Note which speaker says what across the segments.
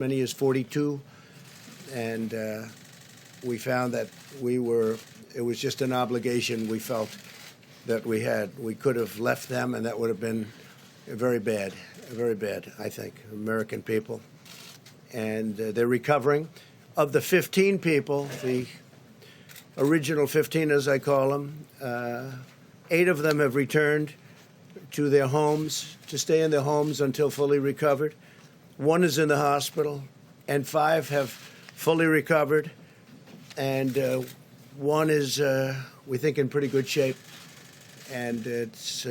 Speaker 1: many as 42, and we found that it was just an obligation we felt that we had. We could have left them, and that would have been very bad, I think, American people. And they're recovering. Of the 15 people, the original 15, as I call them, 8 of them have returned to their homes, to stay in their homes until fully recovered. 1 is in the hospital, and 5 have fully recovered. And 1 is, we think, in pretty good shape. And it's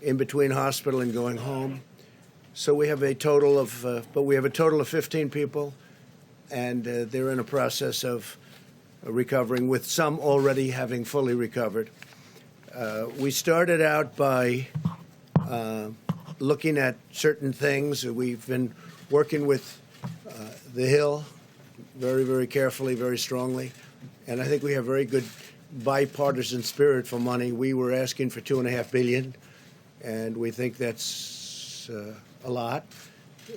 Speaker 1: in between hospital and going home. So we have a total of, 15 people, and they're in a process of recovering, with some already having fully recovered. We started out by looking at certain things. We've been working with the Hill very, very carefully, very strongly, and I think we have very good bipartisan spirit for money. We were asking for $2.5 billion, and we think that's a lot,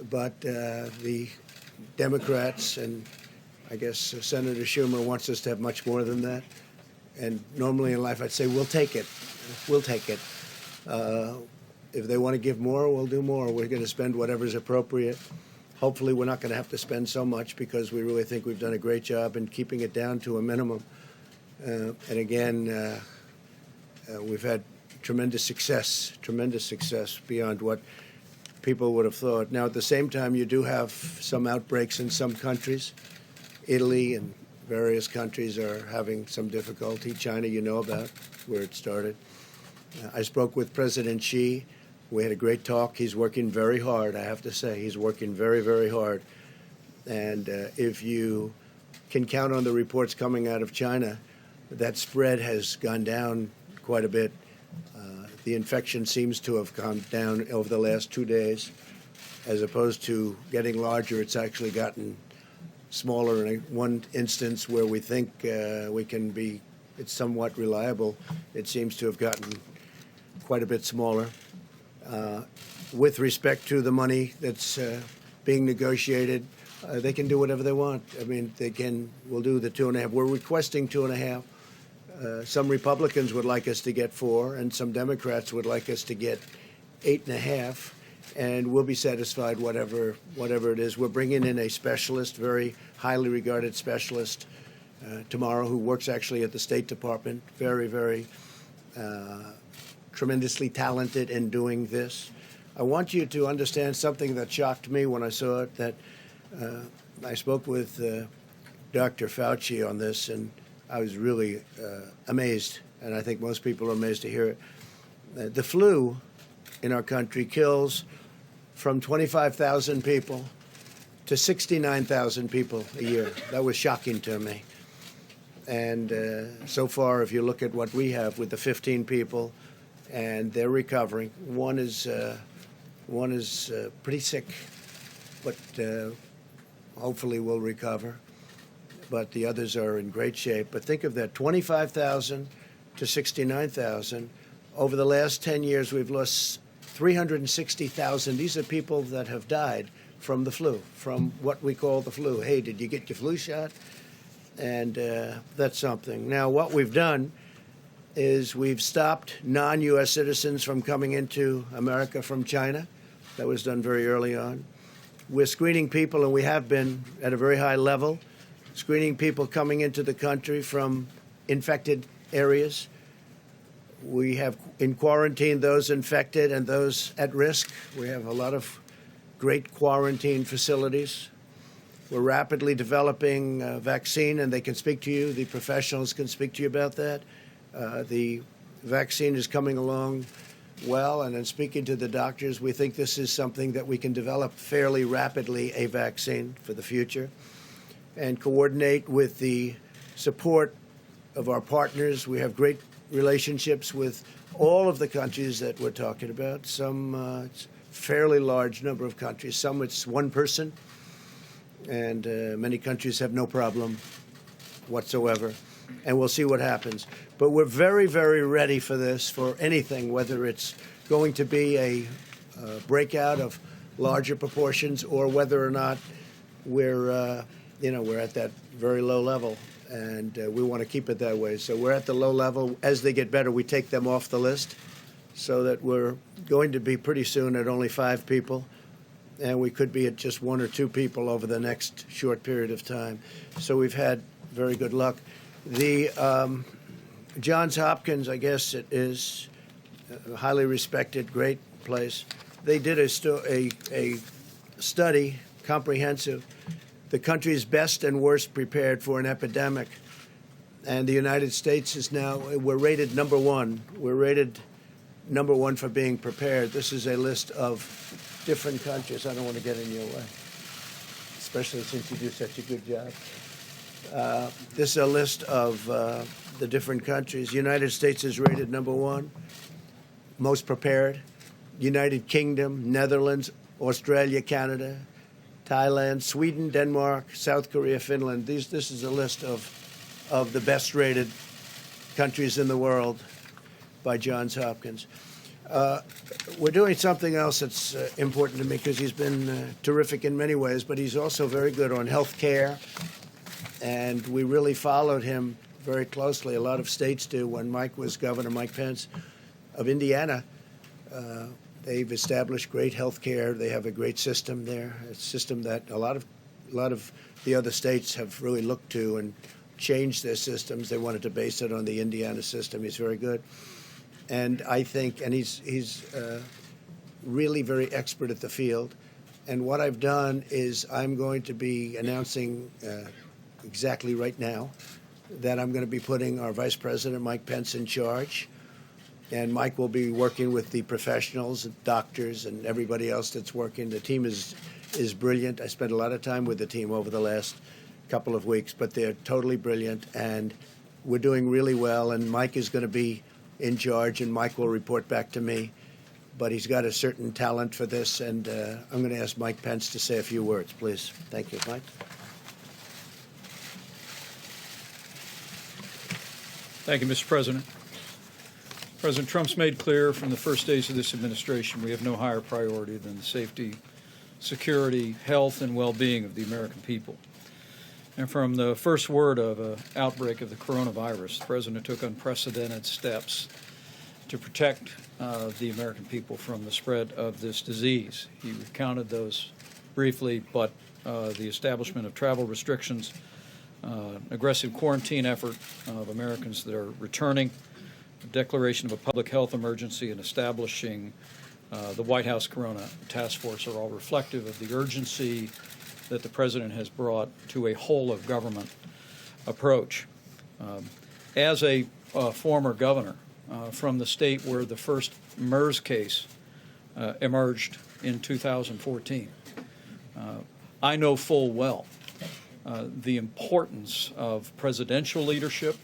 Speaker 1: but the Democrats and I guess Senator Schumer wants us to have much more than that. And normally in life I'd say, we'll take it. We'll take it. If they want to give more, we'll do more. We're going to spend whatever's appropriate. Hopefully we're not going to have to spend so much, because we really think we've done a great job in keeping it down to a minimum. And again, we've had tremendous success beyond what people would have thought. Now, at the same time, you do have some outbreaks in some countries. Italy and various countries are having some difficulty. China, you know about where it started. I spoke with President Xi. We had a great talk. He's working very hard, I have to say. He's working very, very hard. And if you can count on the reports coming out of China, that spread has gone down quite a bit. The infection seems to have gone down over the last 2 days. As opposed to getting larger, it's actually gotten smaller. In one instance where we think it's somewhat reliable, it seems to have gotten quite a bit smaller. With respect to the money that's being negotiated, they can do whatever they want. I mean, we'll do the 2.5. We're requesting 2.5. Some Republicans would like us to get 4, and some Democrats would like us to get 8.5, and we'll be satisfied whatever it is. We're bringing in a specialist, very highly regarded specialist, tomorrow, who works actually at the State Department, very, very tremendously talented in doing this. I want you to understand something that shocked me when I saw it, that I spoke with Dr. Fauci on this, and I was really amazed, and I think most people are amazed to hear it. The flu in our country kills from 25,000 people to 69,000 people a year. That was shocking to me. And so far, if you look at what we have with the 15 people, and they're recovering, one is pretty sick, but hopefully will recover. But the others are in great shape. But think of that, 25,000 to 69,000. Over the last 10 years, we've lost 360,000. These are people that have died from the flu, from what we call the flu. Hey, did you get your flu shot? And that's something. Now, what we've done is we've stopped non-U.S. citizens from coming into America from China. That was done very early on. We're screening people, and we have been at a very high level, screening people coming into the country from infected areas. We have in quarantine those infected and those at risk. We have a lot of great quarantine facilities. We're rapidly developing a vaccine, and they can speak to you. The professionals can speak to you about that. The vaccine is coming along well, and in speaking to the doctors, we think this is something that we can develop fairly rapidly, a vaccine for the future, and coordinate with the support of our partners. We have great relationships with all of the countries that we're talking about. Some it's a fairly large number of countries. Some it's one person, and many countries have no problem whatsoever. And we'll see what happens. But we're very, very ready for this, for anything, whether it's going to be a breakout of larger proportions or whether or not we're we're at that very low level, and we want to keep it that way. So we're at the low level. As they get better, we take them off the list, so that we're going to be pretty soon at only 5 people, and we could be at just 1 or 2 people over the next short period of time. So we've had very good luck. The Johns Hopkins, I guess it is a highly respected, great place. They did a study, comprehensive, the country's best and worst prepared for an epidemic. And the United States is now, we're rated number 1. We're rated number 1 for being prepared. This is a list of different countries. I don't want to get in your way, especially since you do such a good job. This is a list of the different countries. The United States is rated number 1, most prepared. United Kingdom, Netherlands, Australia, Canada, Thailand, Sweden, Denmark, South Korea, Finland. This is a list of the best rated countries in the world by Johns Hopkins. We're doing something else that's important to me, because he's been terrific in many ways, but he's also very good on health care. And we really followed him very closely. A lot of states do. When Mike was governor, Mike Pence of Indiana, they've established great health care. They have a great system there, a system that a lot of the other states have really looked to and changed their systems. They wanted to base it on the Indiana system. He's very good. And I think, and he's really very expert at the field. And what I've done is I'm going to be announcing exactly right now that I'm going to be putting our Vice President, Mike Pence, in charge. And Mike will be working with the professionals, doctors, and everybody else that's working. The team is brilliant. I spent a lot of time with the team over the last couple of weeks, but they're totally brilliant, and we're doing really well. And Mike is going to be in charge, and Mike will report back to me. But he's got a certain talent for this, and I'm going to ask Mike Pence to say a few words, please. Thank you, Mike.
Speaker 2: Thank you, Mr. President. President Trump's made clear from the first days of this administration we have no higher priority than the safety, security, health, and well-being of the American people. And from the first word of an outbreak of the coronavirus, the President took unprecedented steps to protect the American people from the spread of this disease. He recounted those briefly, but the establishment of travel restrictions, aggressive quarantine effort of Americans that are returning, the declaration of a public health emergency, and establishing the White House Corona Task Force are all reflective of the urgency that the President has brought to a whole-of-government approach. As a former governor from the state where the first MERS case emerged in 2014, I know full well the importance of presidential leadership,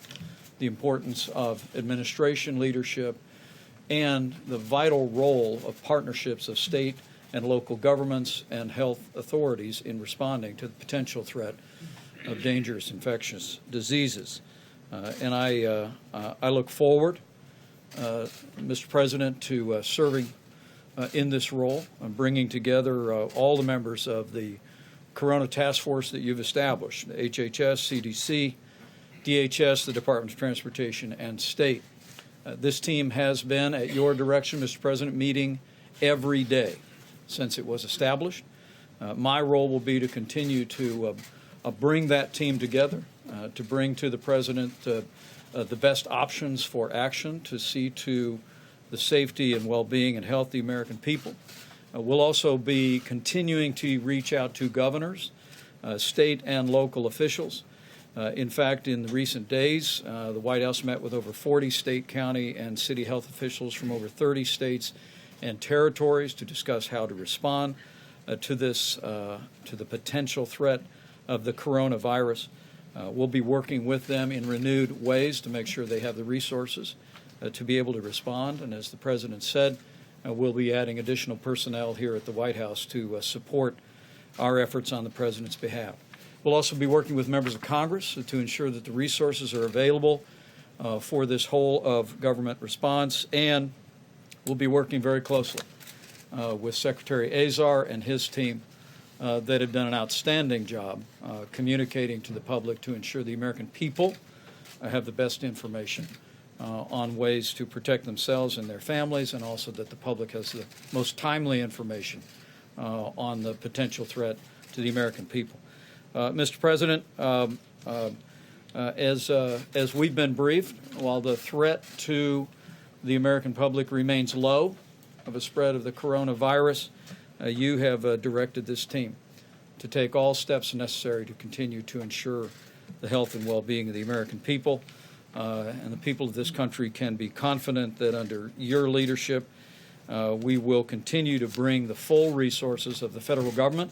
Speaker 2: the importance of administration leadership, and the vital role of partnerships of state and local governments and health authorities in responding to the potential threat of dangerous infectious diseases. And I look forward, Mr. President, to serving in this role, bringing together all the members of the Corona Task Force that you've established, the HHS, CDC, DHS, the Department of Transportation, and State. This team has been, at your direction, Mr. President, meeting every day since it was established. My role will be to continue to bring that team together, to bring to the President the best options for action to see to the safety and well-being and health of the American people. We'll also be continuing to reach out to governors, state and local officials. In fact, in the recent days, the White House met with over 40 state, county, and city health officials from over 30 states and territories to discuss how to respond to the potential threat of the coronavirus. We'll be working with them in renewed ways to make sure they have the resources to be able to respond. And as the President said, we'll be adding additional personnel here at the White House to support our efforts on the President's behalf. We'll also be working with members of Congress to ensure that the resources are available for this whole of government response, and we'll be working very closely with Secretary Azar and his team that have done an outstanding job communicating to the public to ensure the American people have the best information on ways to protect themselves and their families, and also that the public has the most timely information on the potential threat to the American people. Mr. President, as we've been briefed, while the threat to the American public remains low of a spread of the coronavirus, you have directed this team to take all steps necessary to continue to ensure the health and well-being of the American people. And the people of this country can be confident that under your leadership, we will continue to bring the full resources of the federal government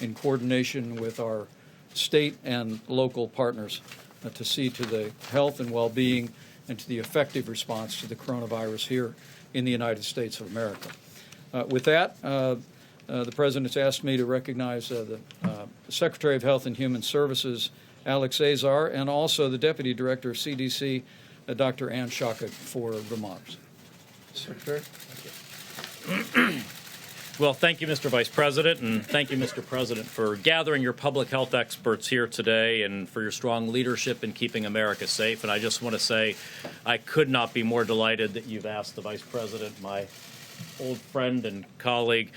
Speaker 2: in coordination with our state and local partners to see to the health and well-being and to the effective response to the coronavirus here in the United States of America. With that, the President's asked me to recognize the Secretary of Health and Human Services, Alex Azar, and also the Deputy Director of CDC, Dr. Ann Shockley, for remarks. Secretary.
Speaker 3: Well, thank you, Mr. Vice President, and thank you, Mr. President, for gathering your public health experts here today and for your strong leadership in keeping America safe. And I just want to say I could not be more delighted that you've asked the Vice President, my old friend and colleague,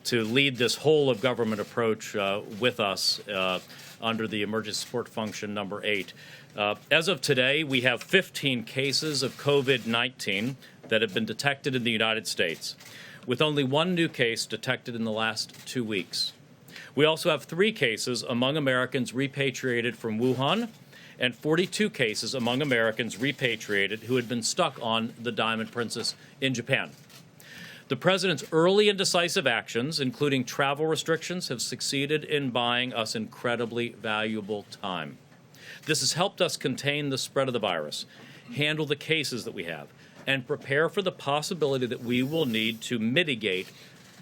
Speaker 3: to lead this whole of government approach with us under the Emergency Support Function number 8. As of today, we have 15 cases of COVID-19 that have been detected in the United States, with only one new case detected in the last 2 weeks. We also have 3 cases among Americans repatriated from Wuhan and 42 cases among Americans repatriated who had been stuck on the Diamond Princess in Japan. The President's early and decisive actions, including travel restrictions, have succeeded in buying us incredibly valuable time. This has helped us contain the spread of the virus, handle the cases that we have, and prepare for the possibility that we will need to mitigate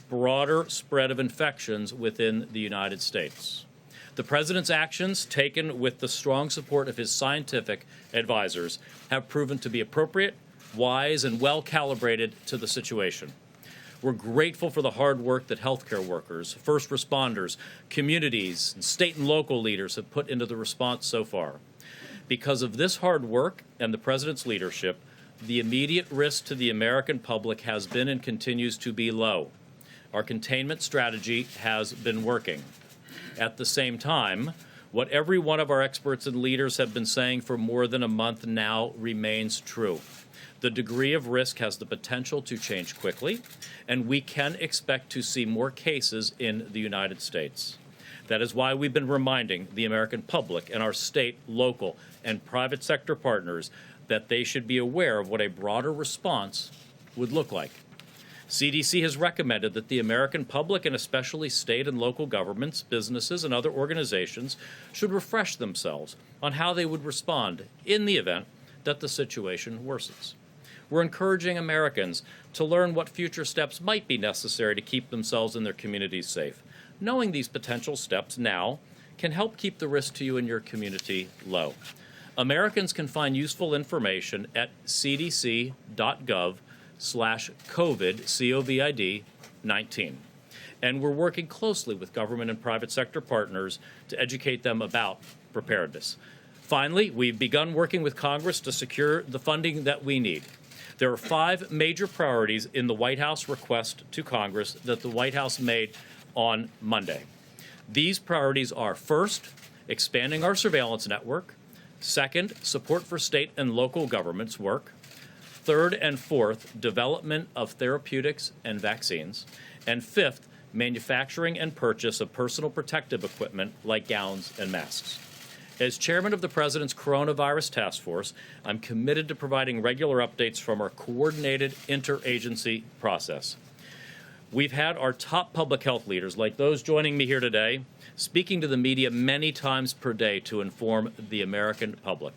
Speaker 3: broader spread of infections within the United States. The President's actions, taken with the strong support of his scientific advisors, have proven to be appropriate, wise, and well calibrated to the situation. We're grateful for the hard work that healthcare workers, first responders, communities, and state and local leaders have put into the response so far. Because of this hard work and the President's leadership, the immediate risk to the American public has been and continues to be low. Our containment strategy has been working. At the same time, what every one of our experts and leaders have been saying for more than a month now remains true. The degree of risk has the potential to change quickly, and we can expect to see more cases in the United States. That is why we've been reminding the American public and our state, local, and private sector partners that they should be aware of what a broader response would look like. CDC has recommended that the American public, and especially state and local governments, businesses, and other organizations, should refresh themselves on how they would respond in the event that the situation worsens. We're encouraging Americans to learn what future steps might be necessary to keep themselves and their communities safe. Knowing these potential steps now can help keep the risk to you and your community low. Americans can find useful information at cdc.gov/COVID, COVID-19. And we're working closely with government and private sector partners to educate them about preparedness. Finally, we've begun working with Congress to secure the funding that we need. There are 5 major priorities in the White House request to Congress that the White House made on Monday. These priorities are: first, expanding our surveillance network; second, support for state and local governments work; third and fourth, development of therapeutics and vaccines; and fifth, manufacturing and purchase of personal protective equipment like gowns and masks. As chairman of the President's Coronavirus Task Force, I'm committed to providing regular updates from our coordinated interagency process. We've had our top public health leaders, like those joining me here today, speaking to the media many times per day to inform the American public.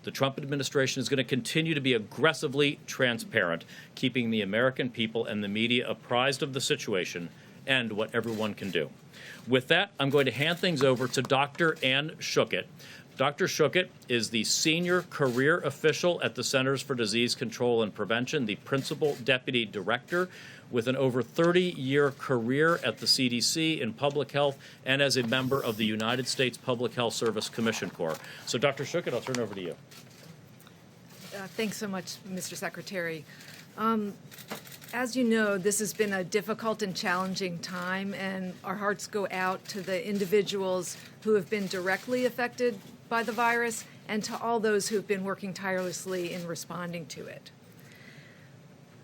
Speaker 3: The Trump administration is going to continue to be aggressively transparent, keeping the American people and the media apprised of the situation and what everyone can do. With that, I'm going to hand things over to Dr. Ann Shockley. Dr. Shockley is the senior career official at the Centers for Disease Control and Prevention, the principal deputy director. with an over 30-year career at the CDC in public health and as a member of the United States Public Health Service Commission Corps. So, Dr. Schuchat, I'll turn it over to you.
Speaker 4: Thanks so much, Mr. Secretary. As you know, this has been a difficult and challenging time, and our hearts go out to the individuals who have been directly affected by the virus and to all those who have been working tirelessly in responding to it.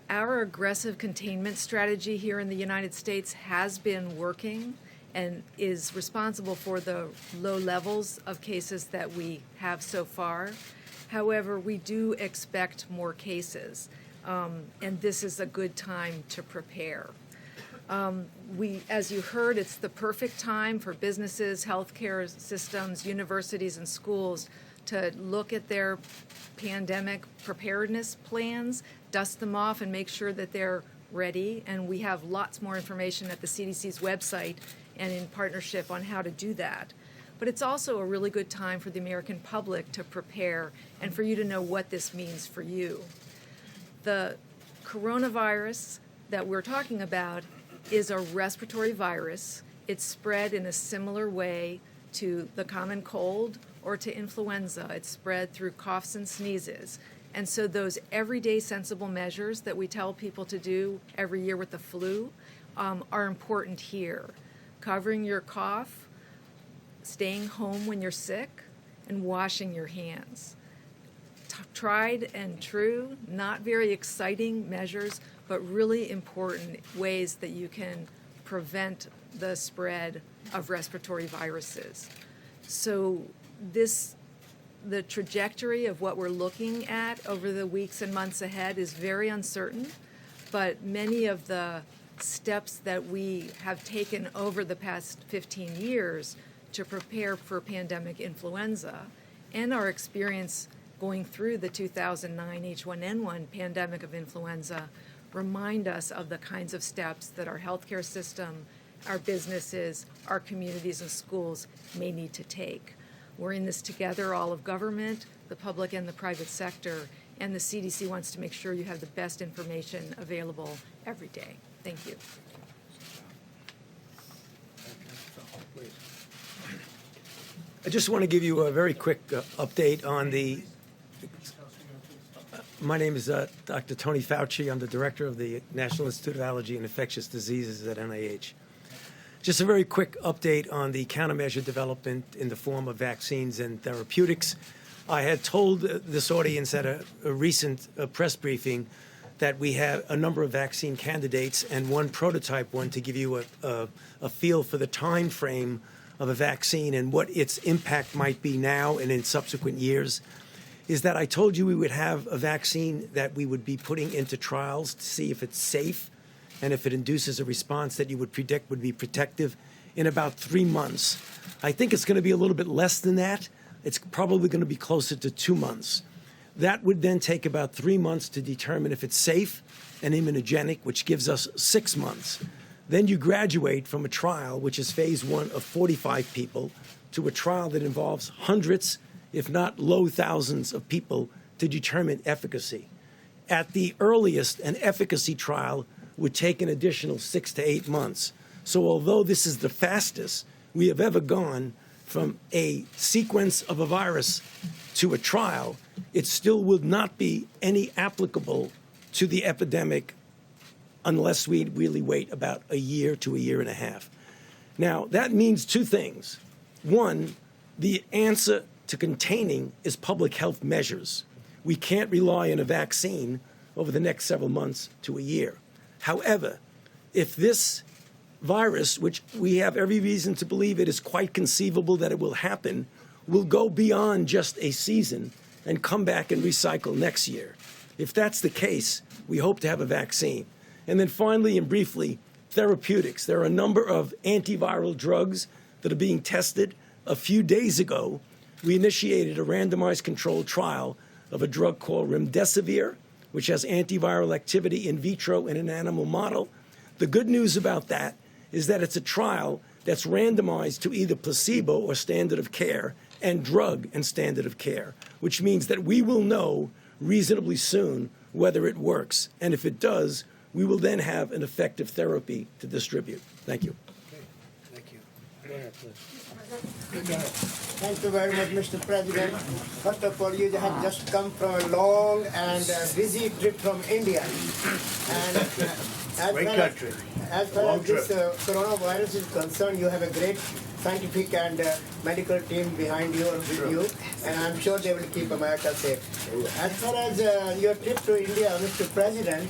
Speaker 4: Our aggressive containment strategy here in the United States has been working and is responsible for the low levels of cases that we have so far. However, we do expect more cases, and this is a good time to prepare. As you heard, it's the perfect time for businesses, healthcare systems, universities, and schools to look at their pandemic preparedness plans, dust them off, and make sure that they're ready. And we have lots more information at the CDC's website and in partnership on how to do that. But it's also a really good time for the American public to prepare and for you to know what this means for you. The coronavirus that we're talking about is a respiratory virus. It's spread in a similar way to the common cold or to influenza. It's spread through coughs and sneezes. And so those everyday sensible measures that we tell people to do every year with the flu are important here. Covering your cough, staying home when you're sick, and washing your hands. Tried and true, not very exciting measures, but really important ways that you can prevent the spread of respiratory viruses. So the trajectory of what we're looking at over the weeks and months ahead is very uncertain, but many of the steps that we have taken over the past 15 years to prepare for pandemic influenza and our experience going through the 2009 H1N1 pandemic of influenza remind us of the kinds of steps that our healthcare system, our businesses, our communities and schools may need to take. We're in this together, all of government, the public and the private sector, and the CDC wants to make sure you have the best information available every day. Thank you.
Speaker 1: I just want to give you a very quick update on the. My name is Dr. Tony Fauci. I'm the director of the National Institute of Allergy and Infectious Diseases at NIH. Just a very quick update on the countermeasure development in the form of vaccines and therapeutics. I had told this audience at a recent press briefing that we have a number of vaccine candidates and one prototype one to give you a feel for the time frame of a vaccine and what its impact might be now and in subsequent years, is that I told you we would have a vaccine that we would be putting into trials to see if it's safe and if it induces a response that you would predict would be protective in about 3 months. I think it's going to be a little bit less than that. It's probably going to be closer to 2 months. That would then take about 3 months to determine if it's safe and immunogenic, which gives us 6 months. Then you graduate from a trial, which is phase 1 of 45 people, to a trial that involves hundreds, if not low thousands of people to determine efficacy. At the earliest, an efficacy trial would take an additional 6 to 8 months. So although this is the fastest we have ever gone from a sequence of a virus to a trial, it still would not be any applicable to the epidemic unless we really wait about a year to a year and a half. Now, that means two things. One, the answer to containing is public health measures. We can't rely on a vaccine over the next several months to a year. However, if this virus, which we have every reason to believe it is quite conceivable that it will happen, will go beyond just a season and come back and recycle next year. If that's the case, we hope to have a vaccine. And then finally and briefly, therapeutics. There are a number of antiviral drugs that are being tested. A few days ago, we initiated a randomized controlled trial of a drug called remdesivir, which has antiviral activity in vitro in an animal model. The good news about that is that it's a trial that's randomized to either placebo or standard of care and drug and standard of care, which means that we will know reasonably soon whether it works. And if it does,
Speaker 5: we will then have an effective therapy to distribute. Thank you.
Speaker 1: Thank you. Go ahead, please.
Speaker 6: Thank you very much, Mr. President. First of all, you have just come from a long and busy trip from India. And
Speaker 1: Great country.
Speaker 6: As far
Speaker 1: Long
Speaker 6: as this
Speaker 1: trip.
Speaker 6: coronavirus is concerned, you have a great scientific and medical team behind you and with you, and I'm sure they will keep America safe. As far as your trip to India, Mr. President,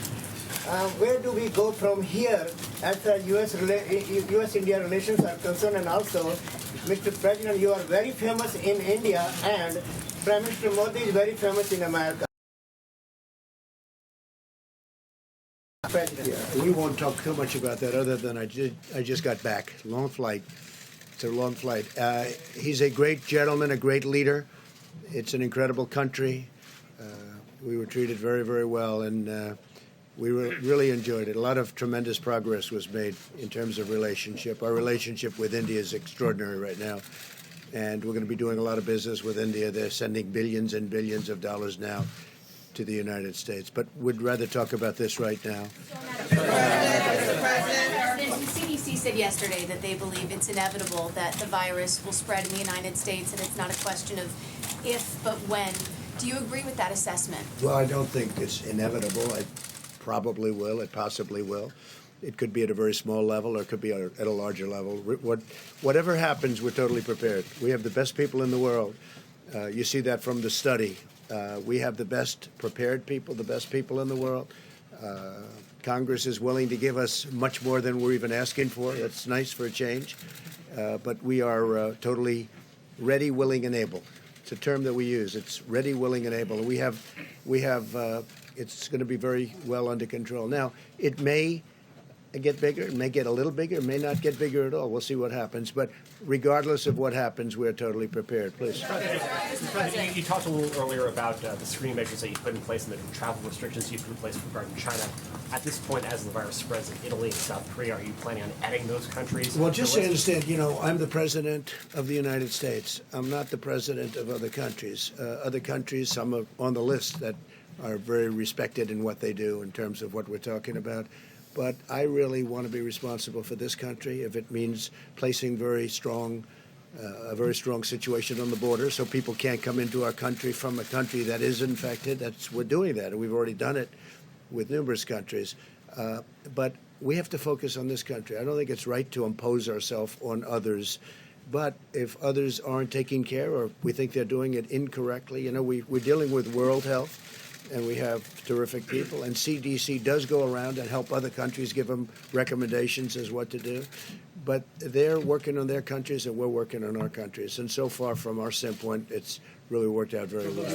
Speaker 6: where do we go from here as far as U.S.-India relations are concerned? And also, Mr. President, you are very famous in India, and Prime Minister Modi is very famous in America. President.
Speaker 1: We won't talk too much about that other than I just got back. Long flight. It's a long flight. He's a great gentleman, a great leader. It's an incredible country. We were treated very, very well, and we really enjoyed it. A lot of tremendous progress was made in terms of relationship. Our relationship with India is extraordinary right now, and we're going to be doing a lot of business with India. They're sending billions and billions of dollars now to the United States. But we'd rather talk about this right now.
Speaker 7: The CDC said yesterday that they believe it's inevitable that the virus will spread in the United States, and it's not a question of if, but when. Do you agree with that assessment?
Speaker 1: Well, I don't think it's inevitable. It probably will. It possibly will. It could be at a very small level, or it could be at a larger level. Whatever happens, we're totally prepared. We have the best people in the world. You see that from the study. We have the best prepared people, the best people in the world. Congress is willing to give us much more than we're even asking for. That's nice for a change. But we are totally ready, willing, and able. It's a term that we use. It's ready, willing, and able. We have. It's going to be very well under control. Now, it may get bigger. It may get a little bigger. It may not get bigger at all. We'll see what happens. But regardless of what happens, we're totally prepared. Please.
Speaker 8: Mr. President, you talked a little earlier about the screening measures that you put in place and the travel restrictions you put in place regarding China. At this point, as the virus spreads in Italy and South Korea, are you planning on adding those countries?
Speaker 1: Well, just so you understand, I'm the president of the United States. I'm not the president of other countries. Other countries, some are on the list that are very respected in what they do in terms of what we're talking about. But I really want to be responsible for this country if it means placing a very strong situation on the border so people can't come into our country from a country that is infected. We're doing that, and we've already done it with numerous countries. But we have to focus on this country. I don't think it's right to impose ourselves on others. But if others aren't taking care or we think they're doing it incorrectly, we're dealing with World Health, and we have terrific people. And CDC does go around and help other countries, give them recommendations as what to do. But they're working on their countries, and we're working on our countries. And so far, from our standpoint, it's really worked out very well.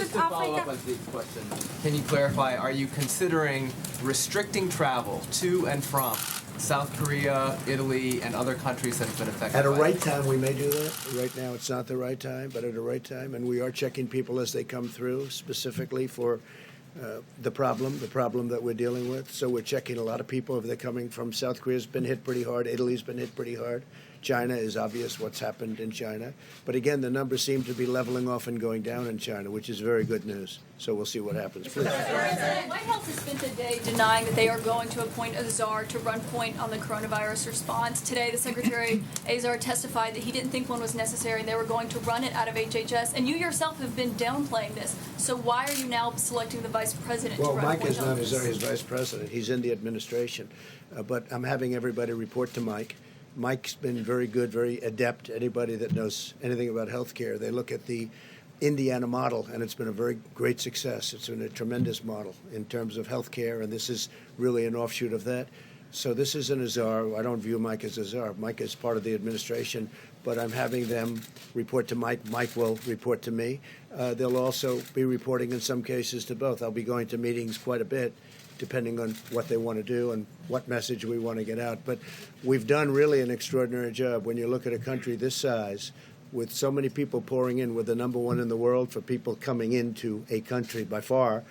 Speaker 9: Follow up on Steve's question. Can you clarify, are you considering restricting travel to and from South Korea, Italy, and other countries that have been affected
Speaker 1: At a
Speaker 9: by
Speaker 1: right
Speaker 9: it?
Speaker 1: time, we may do that. Right now, it's not the right time, but at a right time. And we are checking people as they come through, specifically for the problem that we're dealing with. So we're checking a lot of people if they're coming from South Korea's been hit pretty hard. Italy's been hit pretty hard. China is obvious what's happened in China. But again, the numbers seem to be leveling off and going down in China, which is very good news. So we'll see what happens. Please.
Speaker 10: The White House has spent a day denying that they are going to appoint a czar to run point on the coronavirus response. Today, the Secretary Azar testified that he didn't think one was necessary and they were going to run it out of HHS. And you yourself have been downplaying this. So why are you now selecting the vice president
Speaker 1: Well,
Speaker 10: to run
Speaker 1: Mike
Speaker 10: point
Speaker 1: is
Speaker 10: on
Speaker 1: not
Speaker 10: this?
Speaker 1: his vice president. He's in the administration. But I'm having everybody report to Mike. Mike's been very good, very adept. Anybody that knows anything about healthcare, they look at the Indiana model, and it's been a very great success. It's been a tremendous model in terms of healthcare, and this is really an offshoot of that. So this isn't a czar. I don't view Mike as a czar. Mike is part of the administration, but I'm having them report to Mike. Mike will report to me. They'll also be reporting in some cases to both. I'll be going to meetings quite a bit, depending on what they want to do and what message we want to get out. But we've done really an extraordinary job. When you look at a country this size, with so many people pouring in, we're the number one in the world for people coming into a country by far.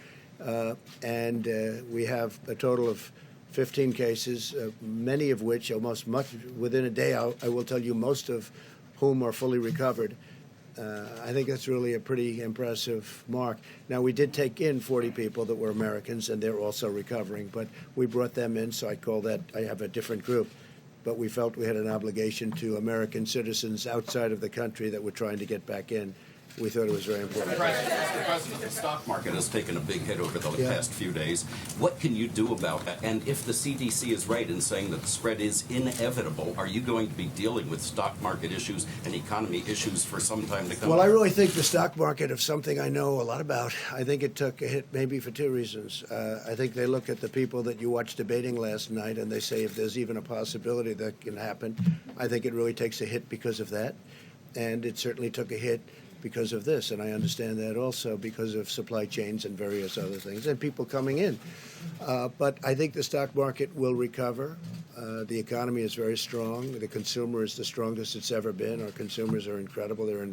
Speaker 1: And we have a total of 15 cases, many of which, almost much within a day, I will tell you, most of whom are fully recovered. I think that's really a pretty impressive mark. Now, we did take in 40 people that were Americans, and they're also recovering, but we brought them in, so I have a different group. But we felt we had an obligation to American citizens outside of the country that were trying to get back in. We thought it was very important.
Speaker 11: Mr. President, the stock market has taken a big hit over the past few days. What can you do about that? And if the CDC is right in saying that the spread is inevitable, are you going to be dealing with stock market issues and economy issues for some time to come?
Speaker 1: Well, I really think the stock market is something I know a lot about. I think it took a hit maybe for two reasons. I think they look at the people that you watched debating last night and they say if there's even a possibility that can happen. I think it really takes a hit because of that. And it certainly took a hit because of this, and I understand that also because of supply chains and various other things, and people coming in. But I think the stock market will recover. The economy is very strong. The consumer is the strongest it's ever been. Our consumers are incredible. They're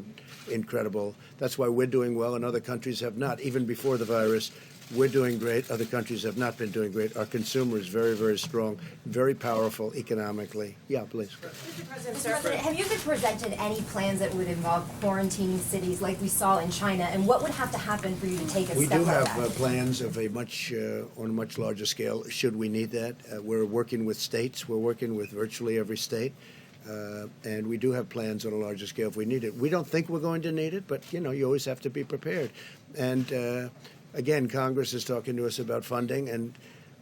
Speaker 1: incredible. That's why we're doing well, and other countries have not. Even before the virus, we're doing great. Other countries have not been doing great. Our consumer is very, very strong, very powerful economically. Yeah, please.
Speaker 12: Mr. President, have you been presented any plans that would involve quarantining cities like we saw in China, and what would have to happen for you to take a
Speaker 1: We
Speaker 12: step
Speaker 1: do
Speaker 12: like
Speaker 1: have
Speaker 12: that?
Speaker 1: plans of a much on a much larger scale. Should we need that, we're working with states. We're working with virtually every state, and we do have plans on a larger scale if we need it. We don't think we're going to need it, but you always have to be prepared. And again, Congress is talking to us about funding, and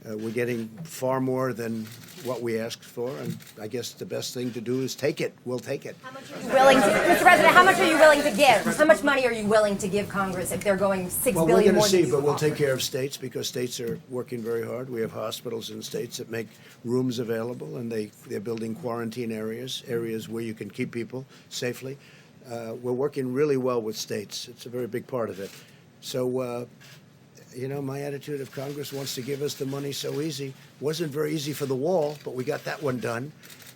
Speaker 1: we're getting far more than what we asked for, and I guess the best thing to do is take it. We'll take it.
Speaker 12: How much are you willing to, Mr. President, how much are you willing to give? How much money are you willing to give Congress if they're going $6
Speaker 1: Well,
Speaker 12: billion
Speaker 1: we're
Speaker 12: more
Speaker 1: going to
Speaker 12: than
Speaker 1: see,
Speaker 12: you
Speaker 1: but we'll
Speaker 12: offered?
Speaker 1: take care of states because states are working very hard. We have hospitals in states that make rooms available, and they're building quarantine areas where you can keep people safely. We're working really well with states. It's a very big part of it. So, my attitude, if Congress wants to give us the money so easy, wasn't very easy for the wall, but we got that one done.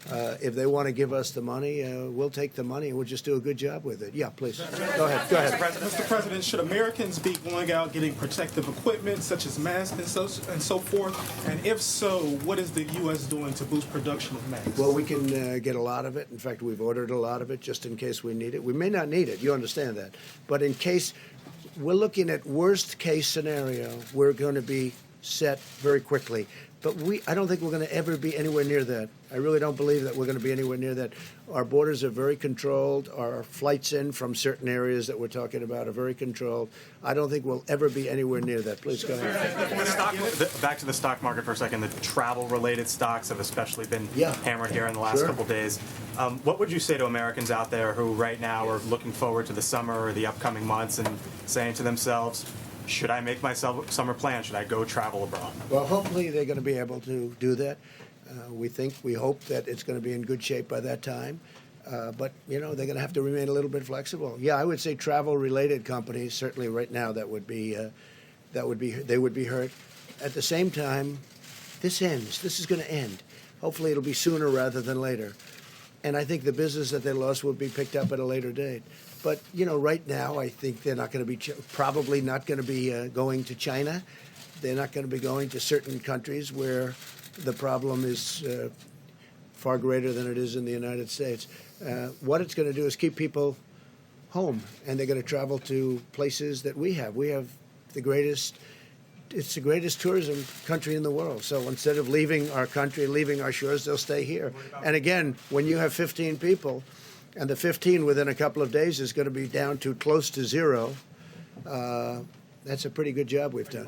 Speaker 1: If they want to give us the money, we'll take the money and we'll just do a good job with it. Yeah, please. Go ahead.
Speaker 13: Mr. President, should Americans be going out getting protective equipment such as masks and so forth? And if so, what is the U.S. doing to boost production of masks?
Speaker 1: Well, we can get a lot of it. In fact, we've ordered a lot of it just in case we need it. We may not need it. You understand that. But in case we're looking at worst case scenario, we're going to be set very quickly. But I don't think we're going to ever be anywhere near that. I really don't believe that we're going to be anywhere near that. Our borders are very controlled. Our flights in from certain areas that we're talking about are very controlled. I don't think we'll ever be anywhere near that. Please go ahead.
Speaker 14: Back to the stock market for a second. The travel-related stocks have especially been hammered here in the last couple of days. What would you say to Americans out there who right now are looking forward to the summer or the upcoming months and saying to themselves, should I make my summer plan? Should I go travel abroad?
Speaker 1: Well, hopefully they're going to be able to do that. We hope that it's going to be in good shape by that time. But, they're going to have to remain a little bit flexible. Yeah, I would say travel-related companies, certainly right now, they would be hurt. At the same time, this ends. This is going to end. Hopefully it'll be sooner rather than later. And I think the business that they lost will be picked up at a later date. But, right now, I think they're not going to be, probably not going to be going to China. They're not going to be going to certain countries where the problem is far greater than it is in the United States. What it's going to do is keep people home, and they're going to travel to places that we have. We have it's the greatest tourism country in the world. So instead of leaving our country, leaving our shores, they'll stay here. And again, when you have 15 people, and the 15 within a couple of days is going to be down to close to zero, that's a pretty good job we've done.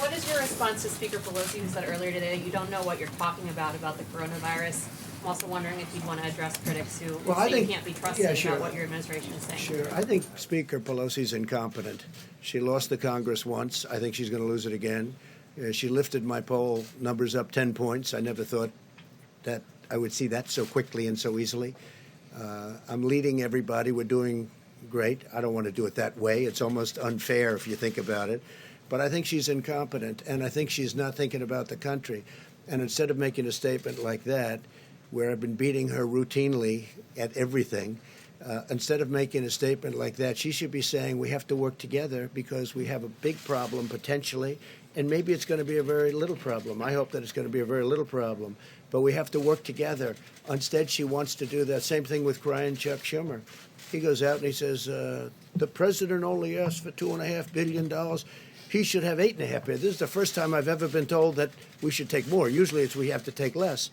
Speaker 15: What is your response to Speaker Pelosi, who said earlier today that you don't know what you're talking about the coronavirus? I'm also wondering if you'd want to address critics who say you can't be trusted about what your administration is saying.
Speaker 1: Sure. I think Speaker Pelosi's incompetent. She lost the Congress once. I think she's going to lose it again. She lifted my poll numbers up 10 points. I never thought that I would see that so quickly and so easily. I'm leading everybody. We're doing great. I don't want to do it that way. It's almost unfair if you think about it. But I think she's incompetent, and I think she's not thinking about the country. And instead of making a statement like that, where I've been beating her routinely at everything, instead of making a statement like that, she should be saying we have to work together because we have a big problem potentially, and maybe it's going to be a very little problem. I hope that it's going to be a very little problem. but we have to work together. Instead, she wants to do that same thing with crying Chuck Schumer. He goes out and he says, the president only asked for $2.5 billion. He should have $8.5 billion. This is the first time I've ever been told that we should take more. Usually it's we have to take less.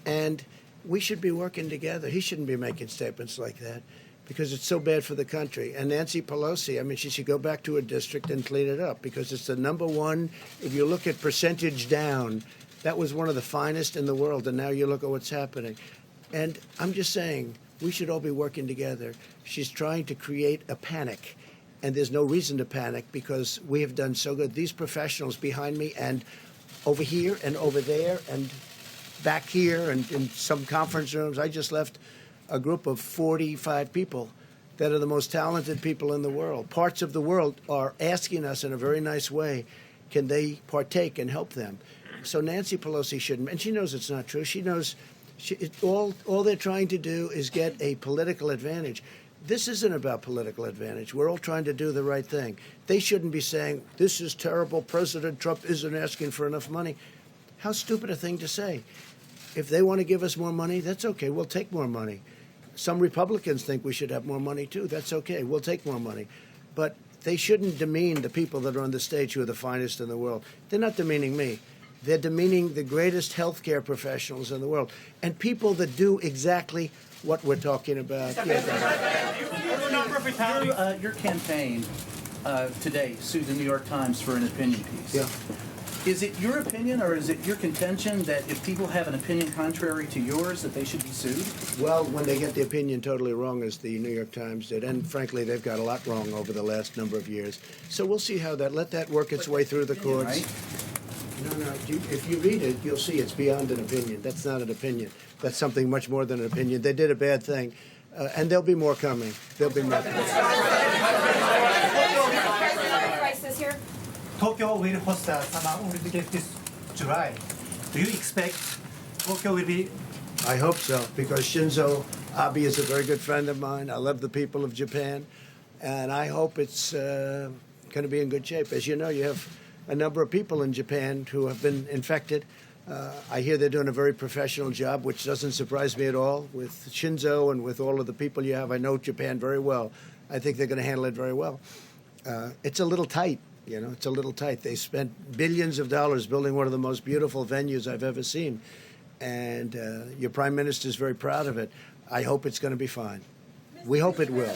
Speaker 1: And we should be working together. He shouldn't be making statements like that because it's so bad for the country. And Nancy Pelosi, I mean, she should go back to her district and clean it up because it's the number one. If you look at percentage down, that was one of the finest in the world. And now you look at what's happening. And I'm just saying, we should all be working together. She's trying to create a panic. And there's no reason to panic because we have done so good. These professionals behind me and over here and over there and back here and in some conference rooms. I just left a group of 45 people that are the most talented people in the world. Parts of the world are asking us in a very nice way, can they partake and help them? So Nancy Pelosi shouldn't, and she knows it's not true. She knows all they're trying to do is get a political advantage. This isn't about political advantage. We're all trying to do the right thing. They shouldn't be saying, this is terrible, President Trump isn't asking for enough money. How stupid a thing to say. If they want to give us more money, that's okay. We'll take more money. Some Republicans think we should have more money, too. That's okay. We'll take more money. But they shouldn't demean the people that are on the stage who are the finest in the world. They're not demeaning me. They're demeaning the greatest healthcare professionals in the world and people that do exactly what we're talking about.
Speaker 16: Your campaign today sued the New York Times for an opinion piece.
Speaker 1: Yeah.
Speaker 16: Is it your opinion or is it your contention that if people have an opinion contrary to yours that they should be sued?
Speaker 1: Well, when they get the opinion totally wrong, as the New York Times did, and frankly, they've got a lot wrong over the last number of years. So we'll see how let that work its way through the courts.
Speaker 16: Right?
Speaker 1: No. If you read it, you'll see it's beyond an opinion. That's not an opinion. That's something much more than an opinion. They did a bad thing, and there'll be more coming. There'll be more coming.
Speaker 17: Tokyo will host the Summer Olympics this July. Do you expect Tokyo will be?
Speaker 1: I hope so, because Shinzo Abe is a very good friend of mine. I love the people of Japan, and I hope it's going to be in good shape. As you know, you have a number of people in Japan who have been infected. I hear they're doing a very professional job, which doesn't surprise me at all. With Shinzo and with all of the people you have, I know Japan very well. I think they're going to handle it very well. It's a little tight, it's a little tight. They spent billions of dollars building one of the most beautiful venues I've ever seen. And your prime minister is very proud of it. I hope it's going to be fine. We hope it will.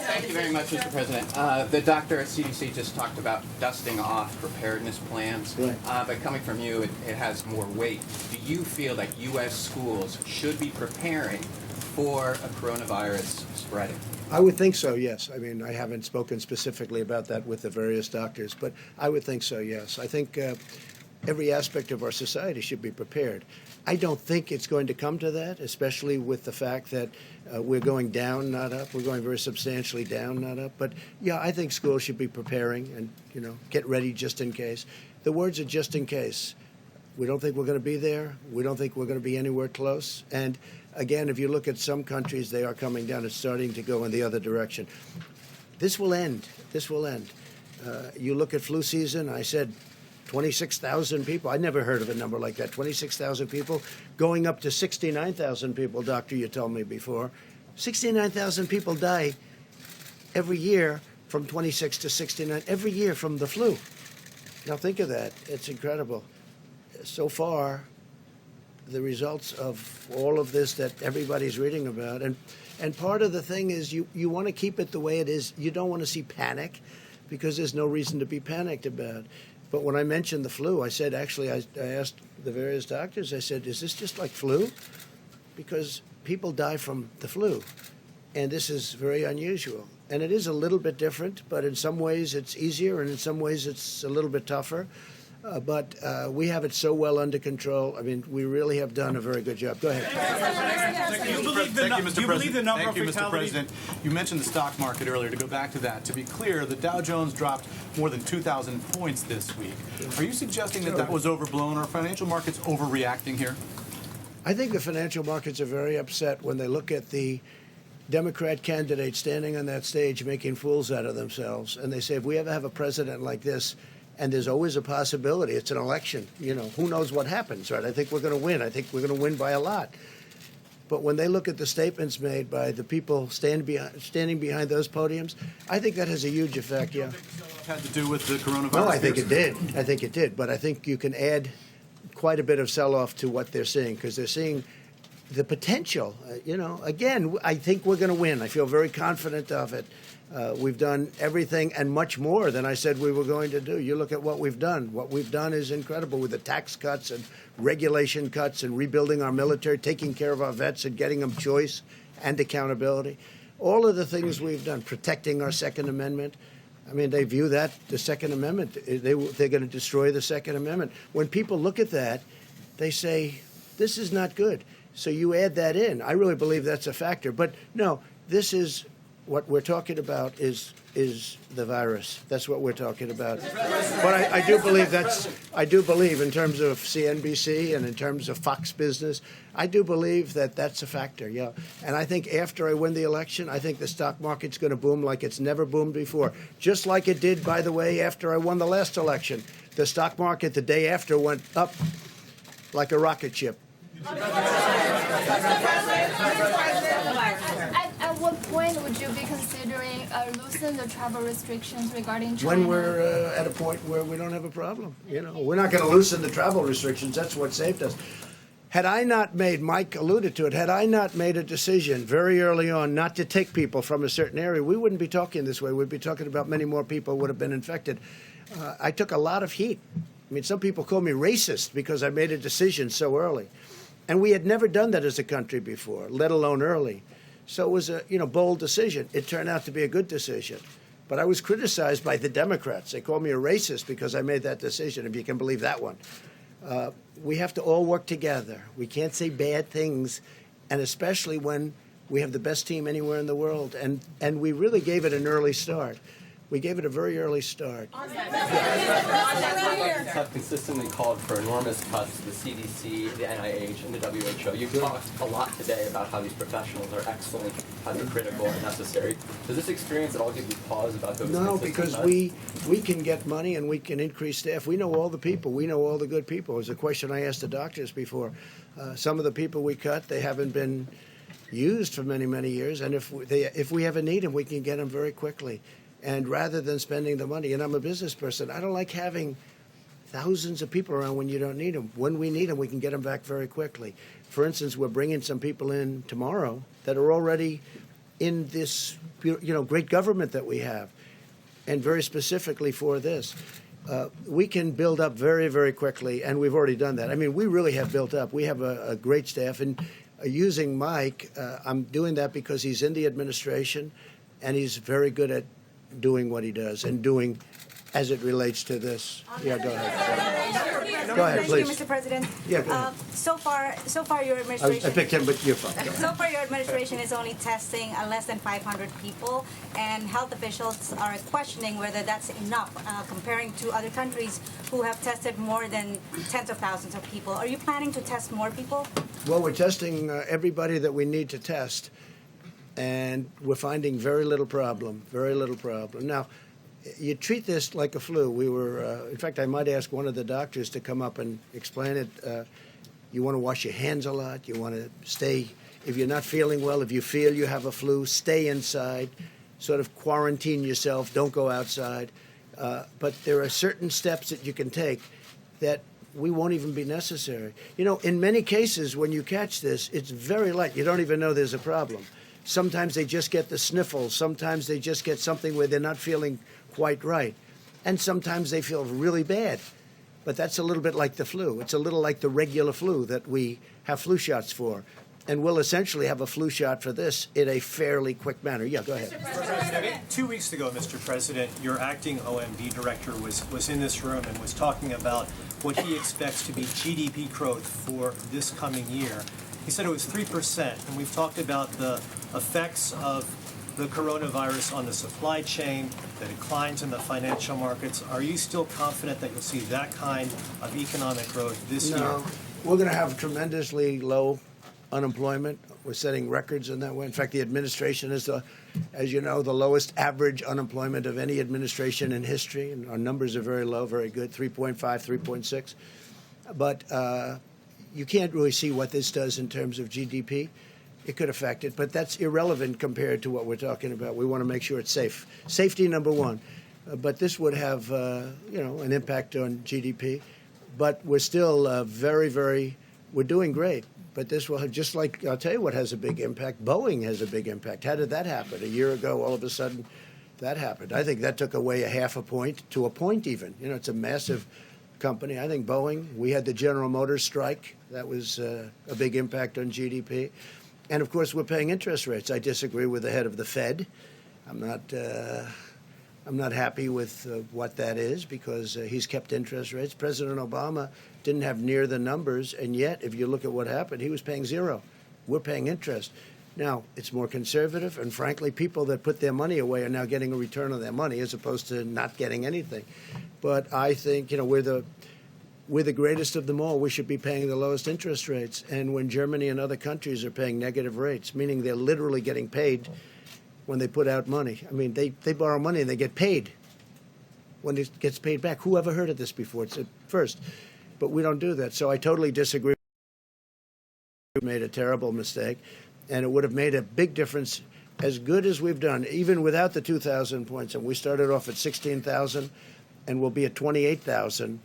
Speaker 9: Thank you very much, Mr. President. The doctor at CDC just talked about dusting off preparedness plans.
Speaker 1: Right.
Speaker 9: But coming from you, it has more weight. Do you feel that U.S. schools should be preparing for a coronavirus spreading?
Speaker 1: I would think so, yes. I mean, I haven't spoken specifically about that with the various doctors, but I would think so, yes. I think every aspect of our society should be prepared. I don't think it's going to come to that, especially with the fact that we're going down, not up. We're going very substantially down, not up. But, yeah, I think schools should be preparing and, get ready just in case. The words are just in case. We don't think we're going to be there. We don't think we're going to be anywhere close. And, again, if you look at some countries, they are coming down. It's starting to go in the other direction. This will end. This will end. You look at flu season, I said 26,000 people. I never heard of a number like that. 26,000 people going up to 69,000 people, doctor, you told me before. 69,000 people die every year from 26 to 69, every year from the flu. Now think of that. It's incredible. So far, the results of all of this that everybody's reading about, and part of the thing is you want to keep it the way it is. You don't want to see panic because there's no reason to be panicked about. But when I mentioned the flu, I said, actually, I asked the various doctors, I said, is this just like flu? Because people die from the flu, and this is very unusual. And it is a little bit different, but in some ways it's easier, and in some ways it's a little bit tougher. But we have it so well under control. I mean, we really have done a very good job. Go ahead.
Speaker 18: Thank you, Mr. President. You mentioned the stock market earlier. To go back to that, to be clear, the Dow Jones dropped more than 2,000 points this week. Are you suggesting that was overblown? Are financial markets overreacting here?
Speaker 1: I think the financial markets are very upset when they look at the Democrat candidate standing on that stage making fools out of themselves. And they say, if we ever have a president like this, And there's always a possibility. It's an election. You know, who knows what happens, right? I think we're going to win. I think we're going to win by a lot. But when they look at the statements made by the people standing behind those podiums, I think that has a huge effect, yeah.
Speaker 18: Had to do with the coronavirus?
Speaker 1: No, I think it did. I think it did. But I think you can add quite a bit of sell-off to what they're seeing, because they're seeing the potential. Again, I think we're going to win. I feel very confident of it. We've done everything and much more than I said we were going to do. You look at what we've done. What we've done is incredible, with the tax cuts and regulation cuts and rebuilding our military, taking care of our vets and getting them choice and accountability. All of the things we've done, protecting our Second Amendment. I mean, they view that, the Second Amendment, they're going to destroy the Second Amendment. When people look at that, they say, this is not good. So you add that in. I really believe that's a factor. But no, this is what we're talking about is the virus. That's what we're talking about. But I do believe in terms of CNBC and in terms of Fox Business, I do believe that that's a factor, yeah. And I think after I win the election, I think the stock market's going to boom like it's never boomed before. Just like it did, by the way, after I won the last election. The stock market the day after went up like a rocket ship.
Speaker 19: At what point would you be considering loosening the travel restrictions regarding China?
Speaker 1: When we're at a point where we don't have a problem. We're not going to loosen the travel restrictions. That's what saved us. Had I not made, Mike alluded to it, had I not made a decision very early on not to take people from a certain area, we wouldn't be talking this way. We'd be talking about many more people would have been infected. I took a lot of heat. I mean, some people call me racist because I made a decision so early. And we had never done that as a country before, let alone early. So it was a bold decision. It turned out to be a good decision. But I was criticized by the Democrats. They called me a racist because I made that decision, if you can believe that one. We have to all work together. We can't say bad things, and especially when we have the best team anywhere in the world. And we really gave it an early start. We gave it a very early start.
Speaker 9: Republicans have consistently called for enormous cuts to the CDC, the NIH, and the WHO. You've talked a lot today about how these professionals are excellent, how they're critical and necessary. Does this experience at all give you pause about those?
Speaker 1: No, because
Speaker 9: cuts?
Speaker 1: we can get money and we can increase staff. We know all the people. We know all the good people. It was a question I asked the doctors before. Some of the people we cut, they haven't been used for many, many years. And if we ever need them, we can get them very quickly. And rather than spending the money, and I'm a business person, I don't like having thousands of people around when you don't need them. When we need them, we can get them back very quickly. For instance, we're bringing some people in tomorrow that are already in this, great government that we have, and very specifically for this. We can build up very, very quickly, and we've already done that. I mean, we really have built up. We have a great staff, and using Mike, I'm doing that because he's in the administration, and he's very good at doing what he does and doing as it relates to this. Yeah, go ahead. Go ahead, please.
Speaker 20: Thank you, Mr. President.
Speaker 1: Yeah, go ahead.
Speaker 20: So far, your administration.
Speaker 1: I picked him, but you're fine.
Speaker 20: So far, your administration is only testing less than 500 people, and health officials are questioning whether that's enough, comparing to other countries who have tested more than tens of thousands of people. Are you planning to test more people?
Speaker 1: Well, we're testing everybody that we need to test, and we're finding very little problem. Now, you treat this like a flu. We were, in fact, I might ask one of the doctors to come up and explain it. You want to wash your hands a lot. You want to stay, if you're not feeling well, if you feel you have a flu, stay inside, sort of quarantine yourself, don't go outside. But there are certain steps that you can take that we won't even be necessary. In many cases, when you catch this, it's very light. You don't even know there's a problem. Sometimes they just get the sniffles. Sometimes they just get something where they're not feeling quite right. And sometimes they feel really bad. But that's a little bit like the flu. It's a little like the regular flu that we have flu shots for. And we'll essentially have a flu shot for this in a fairly quick manner. Yeah, go ahead.
Speaker 21: 2 weeks ago, Mr. President, your acting OMB director was in this room and was talking about what he expects to be GDP growth for this coming year. He said it was 3%, and we've talked about the effects of the coronavirus on the supply chain, the declines in the financial markets. Are you still confident that you'll see that kind of economic growth this year?
Speaker 1: No, we're going to have tremendously low unemployment. We're setting records in that way. In fact, the administration is, as you know, the lowest average unemployment of any administration in history. And our numbers are very low, very good, 3.5, 3.6. But you can't really see what this does in terms of GDP. It could affect it, but that's irrelevant compared to what we're talking about. We want to make sure it's safe. Safety, number one. But this would have, an impact on GDP. But we're still we're doing great. But this will have, just like, I'll tell you what has a big impact. Boeing has a big impact. How did that happen? A year ago, all of a sudden, that happened. I think that took away a half a point to a point even. It's a massive company. I think Boeing, we had the General Motors strike. That was a big impact on GDP. And, of course, we're paying interest rates. I disagree with the head of the Fed. I'm not happy with what that is because he's kept interest rates. President Obama didn't have near the numbers, and yet, if you look at what happened, he was paying zero. We're paying interest. Now, it's more conservative, and frankly, people that put their money away are now getting a return on their money as opposed to not getting anything. But I think, we're the greatest of them all. We should be paying the lowest interest rates. And when Germany and other countries are paying negative rates, meaning they're literally getting paid when they put out money. I mean, they borrow money and they get paid when it gets paid back. Who ever heard of this before? It's a first. But we don't do that. So I totally disagree. We made a terrible mistake, and it would have made a big difference as good as we've done, even without the 2,000 points. And we started off at 16,000, and we'll be at 28,000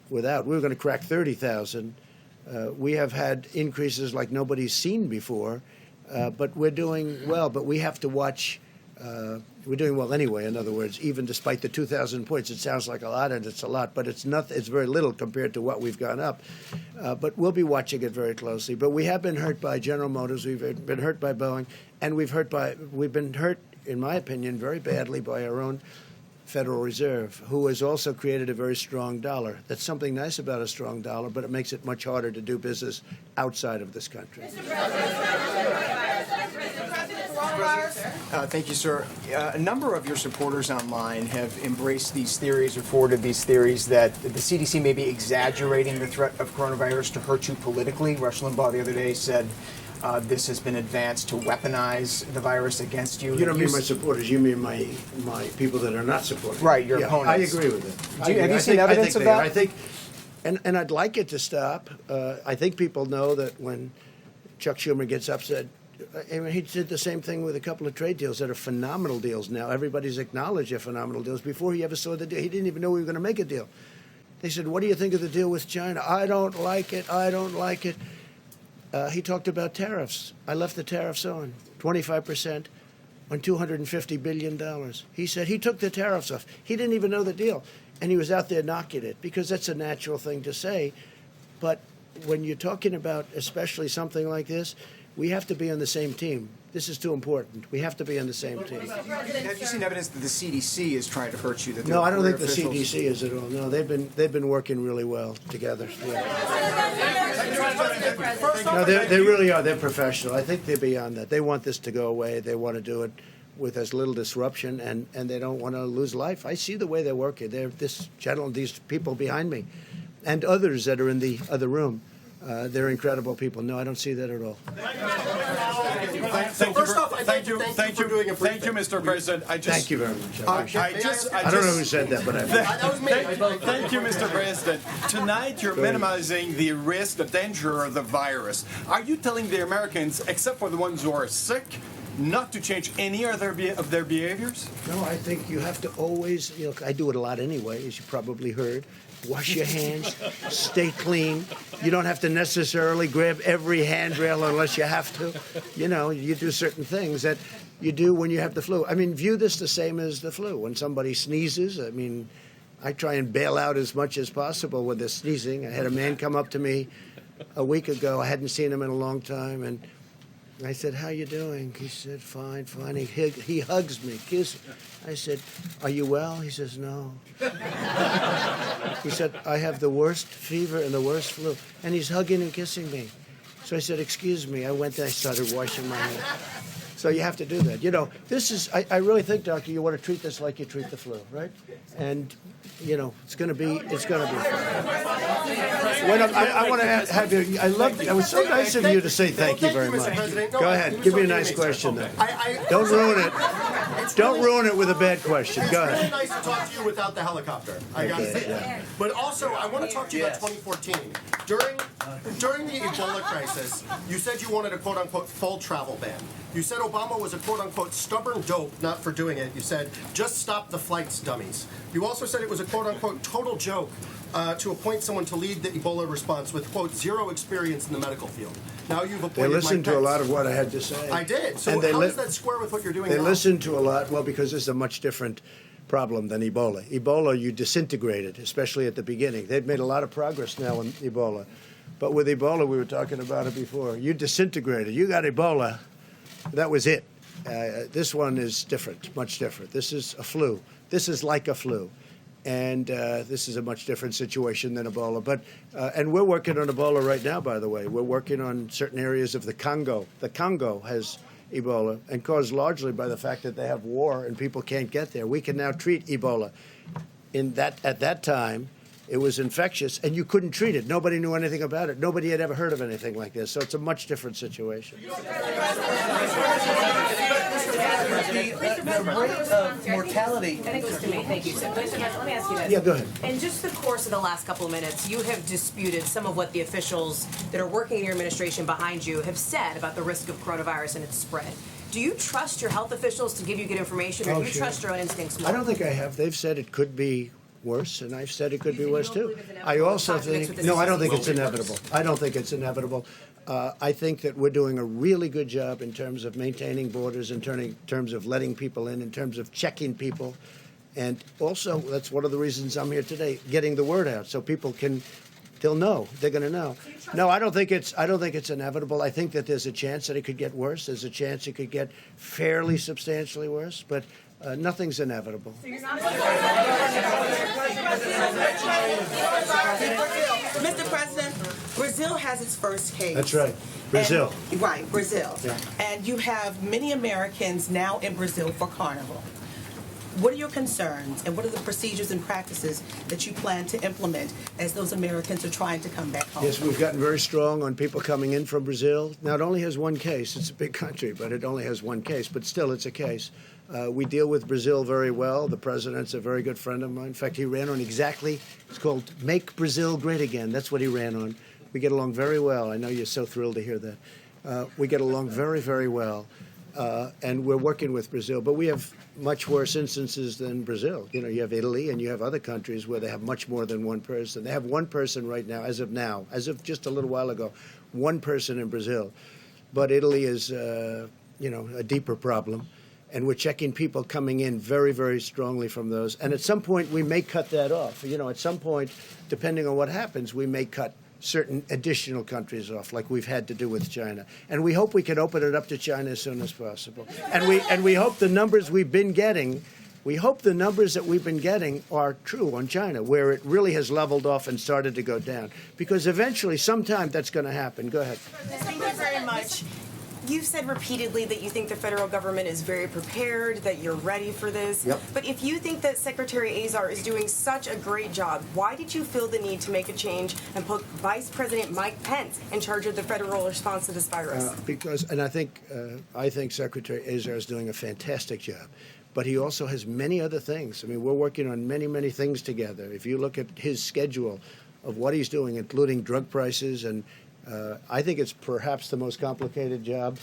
Speaker 1: without. We were going to crack 30,000. We have had increases like nobody's seen before, but we're doing well. But we have to watch. We're doing well anyway, in other words, even despite the 2,000 points. It sounds like a lot, and it's a lot, but it's nothing. It's very little compared to what we've gone up. But we'll be watching it very closely. But we have been hurt by General Motors. We've been hurt by Boeing, and we've been hurt, in my opinion, very badly by our own Federal Reserve, who has also created a very strong dollar. That's something nice about a strong dollar, but it makes it much harder to do business outside of this country.
Speaker 2: Thank you, sir. A number of your supporters online have embraced these theories or forwarded these theories that the CDC may be exaggerating the threat of coronavirus to hurt you politically. Rush Limbaugh the other day said this has been advanced to weaponize the virus against you.
Speaker 1: You don't mean my supporters. You mean my people that are not supporting.
Speaker 2: Right, your opponents.
Speaker 1: I agree with it.
Speaker 2: Have you seen evidence of that?
Speaker 1: I think, and I'd like it to stop. I think people know that when Chuck Schumer gets upset, I mean, he did the same thing with a couple of trade deals that are phenomenal deals now. Everybody's acknowledged they're phenomenal deals. Before he ever saw the deal, he didn't even know we were going to make a deal. They said, what do you think of the deal with China? I don't like it. I don't like it. He talked about tariffs. I left the tariffs on, 25% on $250 billion. He said he took the tariffs off. He didn't even know the deal. And he was out there knocking it because that's a natural thing to say. But when you're talking about especially something like this, we have to be on the same team. This is too important. We have to be on the same team.
Speaker 2: Have you seen evidence that the CDC is trying to hurt you?
Speaker 1: No, I don't think the CDC is at all. No, they've been working really well together. Yeah. No, they really are. They're professional. I think they're beyond that. They want this to go away. They want to do it with as little disruption, and they don't want to lose life. I see the way they're working. This gentleman, these people behind me, and others that are in the other room. They're incredible people. No, I don't see that at all.
Speaker 18: Thank you, Mr. President.
Speaker 1: Thank you very much.
Speaker 18: I
Speaker 1: don't know who said that, but
Speaker 18: Thank you, Mr. President. Tonight, you're minimizing the risk, the danger of the virus. Are you telling the Americans, except for the ones who are sick, not to change any of their behaviors?
Speaker 1: No, I think you have to always, I do it a lot anyway, as you probably heard. Wash your hands, stay clean. You don't have to necessarily grab every handrail unless you have to. You do certain things that you do when you have the flu. I mean, view this the same as the flu. When somebody sneezes, I mean, I try and bail out as much as possible when they're sneezing. I had a man come up to me a week ago. I hadn't seen him in a long time, and I said, how you doing? He said, fine, fine. He hugs me, kisses. I said, are you well? He says, no. He said, I have the worst fever and the worst flu. And he's hugging and kissing me. So I said, excuse me. I went there, I started washing my hands. So you have to do that. You know, this is, I really think, Doctor, you want to treat this like you treat the flu, right? And, you know, it's going to be fun. I want to have you, it was so nice of you to say thank you very much. Go ahead, give me a nice question then. Don't ruin it. Don't ruin it with a bad question. Go
Speaker 3: It's really
Speaker 1: ahead.
Speaker 3: nice to talk to you without the helicopter. I gotta say that. But also, I want to talk to you about 2014. During the Ebola crisis, you said you wanted a quote-unquote full travel ban. You said Obama was a quote-unquote stubborn dope, not for doing it. You said, just stop the flights, dummies. You also said it was a quote-unquote total joke to appoint someone to lead the Ebola response with, quote, zero experience in the medical field. Now you've appointed
Speaker 1: They listened
Speaker 3: Mike
Speaker 1: to a
Speaker 3: Pence.
Speaker 1: lot of what I had to say.
Speaker 3: I did. So
Speaker 1: And they
Speaker 3: how
Speaker 1: li-
Speaker 3: does that square with what you're doing
Speaker 1: They
Speaker 3: now?
Speaker 1: listened to a lot, well, because this is a much different problem than Ebola. Ebola, you disintegrated, especially at the beginning. They've made a lot of progress now in Ebola. But with Ebola, we were talking about it before. You disintegrated. You got Ebola. That was it. This one is different, much different. This is a flu. This is like a flu. And this is a much different situation than Ebola. But and we're working on Ebola right now, by the way. We're working on certain areas of the Congo. The Congo has Ebola, and caused largely by the fact that they have war and people can't get there. We can now treat Ebola. At that time, it was infectious, and you couldn't treat it. Nobody knew anything about it. Nobody had ever heard of anything like this. So it's a much different situation.
Speaker 16: The rate of mortality.
Speaker 22: I think it was to me. Thank you. So, let me ask you this.
Speaker 1: Yeah, go ahead.
Speaker 22: In just the course of the last couple of minutes, you have disputed some of what the officials that are working in your administration behind you have said about the risk of coronavirus and its spread. Do you trust your health officials to give you good information, or do you trust your own instincts more?
Speaker 1: I don't think I have. They've said it could be worse, and I've said it could be worse too. I also think, no, I don't think it's inevitable. I don't think it's inevitable. I think that we're doing a really good job in terms of maintaining borders, in terms of letting people in terms of checking people. And also, that's one of the reasons I'm here today, getting the word out so people they'll know. They're going to know. No, I don't think it's inevitable. I think that there's a chance that it could get worse. There's a chance it could get fairly substantially worse, but nothing's inevitable.
Speaker 23: Mr. President, Brazil has its first case.
Speaker 1: That's right. Brazil.
Speaker 23: Right, Brazil.
Speaker 1: Yeah.
Speaker 23: And you have many Americans now in Brazil for Carnival. What are your concerns, and what are the procedures and practices that you plan to implement as those Americans are trying to come back home?
Speaker 1: Yes, we've gotten very strong on people coming in from Brazil. Now, it only has one case. It's a big country, but it only has one case. But still, it's a case. We deal with Brazil very well. The president's a very good friend of mine. In fact, he ran on it's called Make Brazil Great Again. That's what he ran on. We get along very well. I know you're so thrilled to hear that. We get along very, very well. And we're working with Brazil. But we have much worse instances than Brazil. You know, you have Italy and you have other countries where they have much more than one person. They have one person right now, as of just a little while ago, one person in Brazil. But Italy is, a deeper problem. And we're checking people coming in very, very strongly from those. And at some point, we may cut that off. You know, at some point, depending on what happens, we may cut certain additional countries off, like we've had to do with China. And we hope we can open it up to China as soon as possible. And we hope the numbers we've been getting, are true on China, where it really has leveled off and started to go down. Because eventually, sometime, that's going to happen. Go ahead.
Speaker 22: Thank you very much. You've said repeatedly that you think the federal government is very prepared, that you're ready for this.
Speaker 1: Yep.
Speaker 22: But if you think that Secretary Azar is doing such a great job, why did you feel the need to make a change and put Vice President Mike Pence in charge of the federal response to this virus?
Speaker 1: I think Secretary Azar is doing a fantastic job. But he also has many other things. I mean, we're working on many, many things together. If you look at his schedule of what he's doing, including drug prices, and I think it's perhaps the most complicated job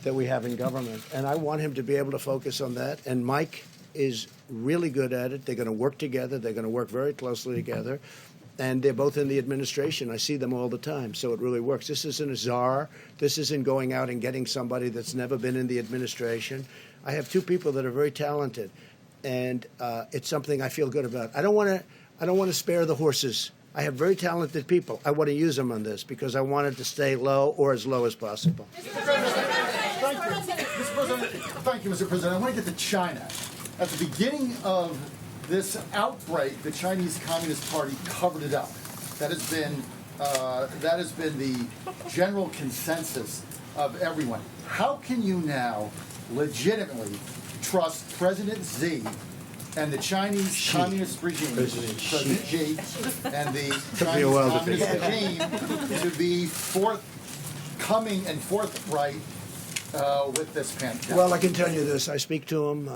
Speaker 1: that we have in government. And I want him to be able to focus on that. And Mike is really good at it. They're going to work together. They're going to work very closely together. And they're both in the administration. I see them all the time. So it really works. This isn't a czar. This isn't going out and getting somebody that's never been in the administration. I have two people that are very talented. And it's something I feel good about. I don't want to spare the horses. I have very talented people. I want to use them on this because I want it to stay low or as low as possible.
Speaker 24: Thank you, Mr. President. I want to get to China. At the beginning of this outbreak, the Chinese Communist Party covered it up. That has been the general consensus of everyone. How can you now legitimately trust President Xi and the Chinese Communist regime, President Xi, and the Chinese Communist regime to be forthcoming and forthright with this pandemic?
Speaker 1: Well, I can tell you this. I speak to him.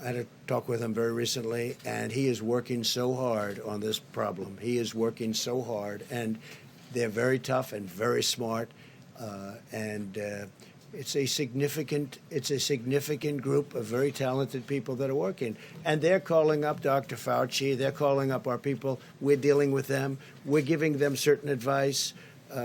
Speaker 1: I had a talk with him very recently, and he is working so hard on this problem. He is working so hard, and they're very tough and very smart, and it's a significant group of very talented people that are working, and they're calling up Dr. Fauci. They're calling up our people. We're dealing with them. We're giving them certain advice.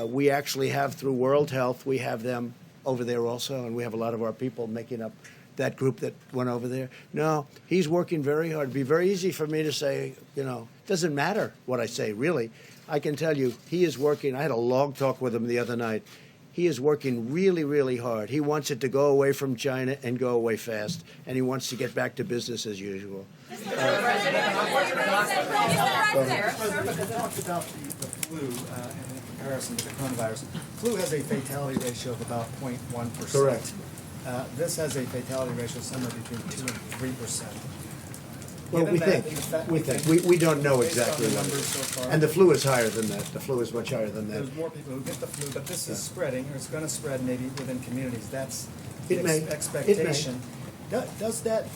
Speaker 1: We actually have, through World Health, we have them over there also, and we have a lot of our people making up that group that went over there. No, he's working very hard. It'd be very easy for me to say, it doesn't matter what I say, really. I can tell you, he is working. I had a long talk with him the other night. He is working really, really hard. He wants it to go away from China and go away fast, and he wants to get back to business as usual.
Speaker 4: Because I talked about the flu and in comparison to the coronavirus. Flu has a fatality ratio of about 0.1%.
Speaker 1: Correct.
Speaker 4: This has a fatality ratio somewhere between 2 and 3%.
Speaker 1: Well, we think. We don't know exactly what it is.
Speaker 4: So far,
Speaker 1: And the flu is higher than that. The flu is much higher than that.
Speaker 4: There's more people who get the flu, but this is spreading, or it's going to spread maybe within communities. That's
Speaker 1: It may.
Speaker 4: expectation. Does that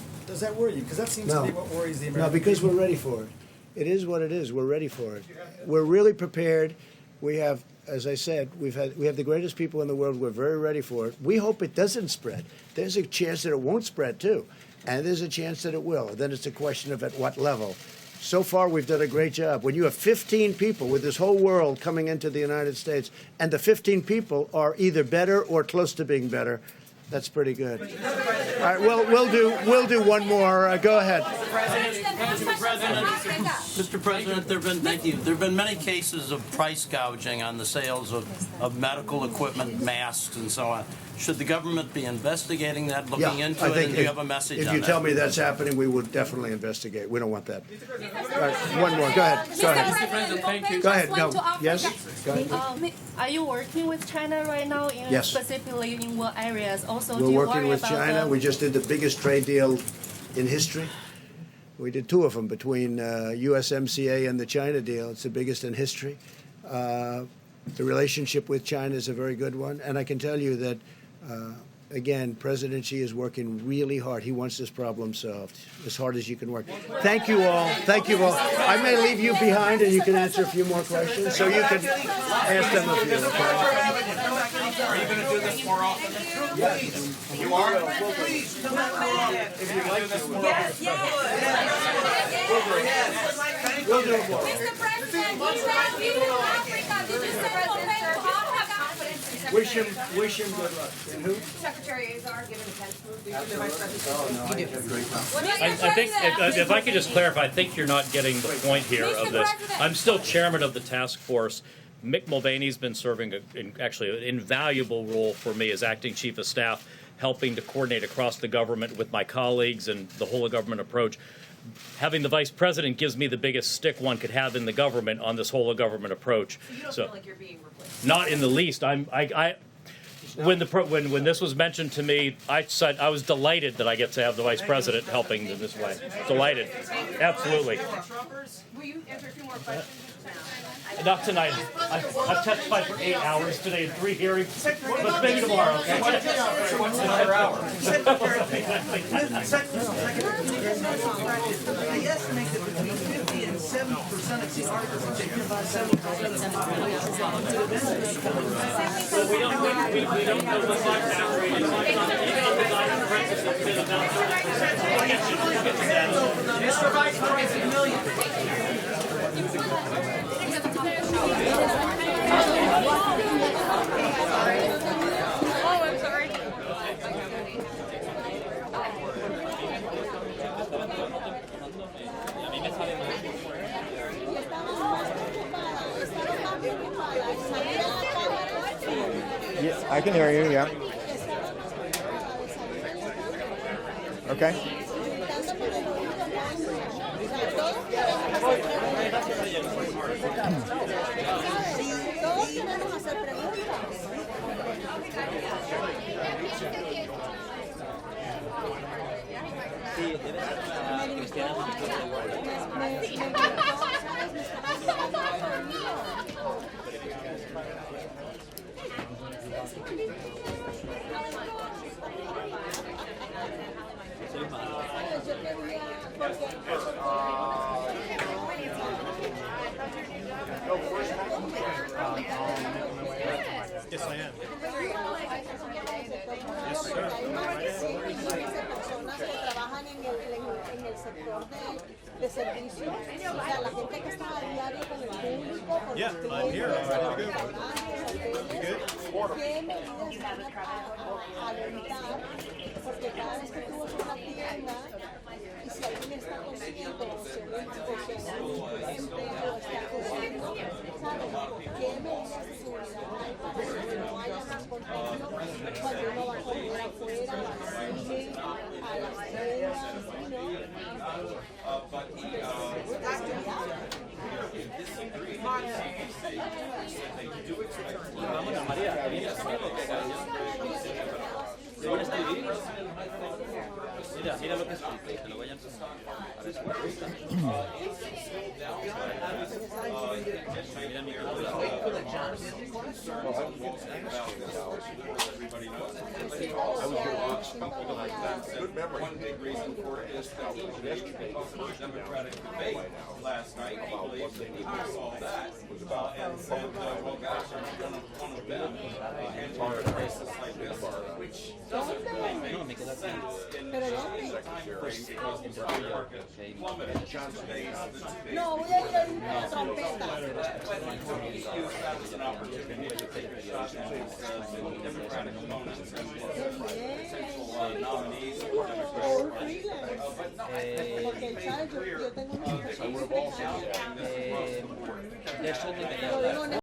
Speaker 4: worry you? Because that seems to be what worries the American
Speaker 1: No, because
Speaker 4: people.
Speaker 1: we're ready for it. It is what it is. We're ready for it. We're really prepared. We have, as I said, we have the greatest people in the world. We're very ready for it. We hope it doesn't spread. There's a chance that it won't spread too, and there's a chance that it will. Then it's a question of at what level. So far, we've done a great job. When you have 15 people with this whole world coming into the United States, and the 15 people are either better or close to being better, that's pretty good. All right, we'll do one more. Go ahead.
Speaker 5: Mr. President, there have been many cases of price gouging on the sales of medical equipment, masks, and so on. Should the government be investigating that, looking into it, and do you have a message on that?
Speaker 1: If you tell me that's happening, we would definitely investigate. We don't want that. All right, one more. Go ahead. Go ahead.
Speaker 19: Mr. President, thank you.
Speaker 1: Go ahead. No. Yes? Go ahead.
Speaker 19: Are you working with China right now,
Speaker 1: Yes.
Speaker 19: specifically in what areas? Also,
Speaker 1: We're
Speaker 19: do you
Speaker 1: working
Speaker 19: worry
Speaker 1: with
Speaker 19: about
Speaker 1: China. We just did the biggest trade deal in history. We did 2 of them between USMCA and the China deal. It's the biggest in history. The relationship with China is a very good one. And I can tell you that, again, President Xi is working really hard. He wants this problem solved as hard as you can work. Thank you all. Thank you all. I may leave you behind and you can answer a few more questions. So you can ask them a few.
Speaker 5: Are you going to do this more often?
Speaker 4: Yes.
Speaker 5: You are?
Speaker 4: Please, come on more. If you like this more
Speaker 5: Yes,
Speaker 1: We'll do it more.
Speaker 19: Mr. President, he's not leaving Africa. Did you say
Speaker 1: Wish him good luck. And who?
Speaker 22: Secretary Azar, given the 10th move, the Vice President.
Speaker 6: I think, if I could just clarify, I think you're not getting the point here of this. I'm still chairman of the task force. Mick Mulvaney's been serving actually an invaluable role for me as acting chief of staff, helping to coordinate across the government with my colleagues and the whole of government approach. Having the vice president gives me the biggest stick one could have in the government on this whole of government approach.
Speaker 22: So you don't feel like you're being replaced?
Speaker 6: Not in the least. When this was mentioned to me, I said I was delighted that I get to have the vice president helping in this way. Delighted, absolutely.
Speaker 22: Will you answer a few more questions?
Speaker 6: Not tonight. I've testified for 8 hours today in 3 hearings, but maybe tomorrow. Okay?
Speaker 5: What's another hour?
Speaker 17: I estimate that between 50 and 70% of the articles are taken by 70% of the
Speaker 6: Well, we don't know what my tax rate is.
Speaker 17: Mr. Vice President, million.
Speaker 19: Oh, I'm sorry.
Speaker 2: Yeah, I can hear you, yeah. Okay.
Speaker 18: Yes, I am.
Speaker 7: Personas que trabajan en el sector de servicios, o sea, la gente que está a diario con el público, con
Speaker 18: Yeah,
Speaker 7: los
Speaker 18: I'm here.
Speaker 7: clientes,
Speaker 18: I'm ready to
Speaker 7: los
Speaker 18: go.
Speaker 7: restaurantes, ¿qué medidas van a alentar? Porque cada vez que tú vas a una tienda y si alguien está tosiendo o si algún empleado está tosiendo, ¿sabes? ¿Qué medidas de seguridad hay para que no haya más contagio cuando uno va a comer afuera, al cine, a las tiendas,
Speaker 8: Vámonos, María, ¿vienes conmigo? ¿Se van a escribir? Mira lo que escribe, que lo vayan a ver si me gusta. Mira mi
Speaker 10: One big reason for it is that yesterday the first Democratic debate last night, I believe that people saw that and said, well, guys, one of them handling a crisis like this, which doesn't really make sense in the time frame because the stock market plummeted today.
Speaker 7: No, voy a ir a trompeta.
Speaker 10: But he used that as an opportunity to take a shot at the Democratic opponents and potential nominees for Democrats. But no, I think it's clear.
Speaker 7: Yo tengo un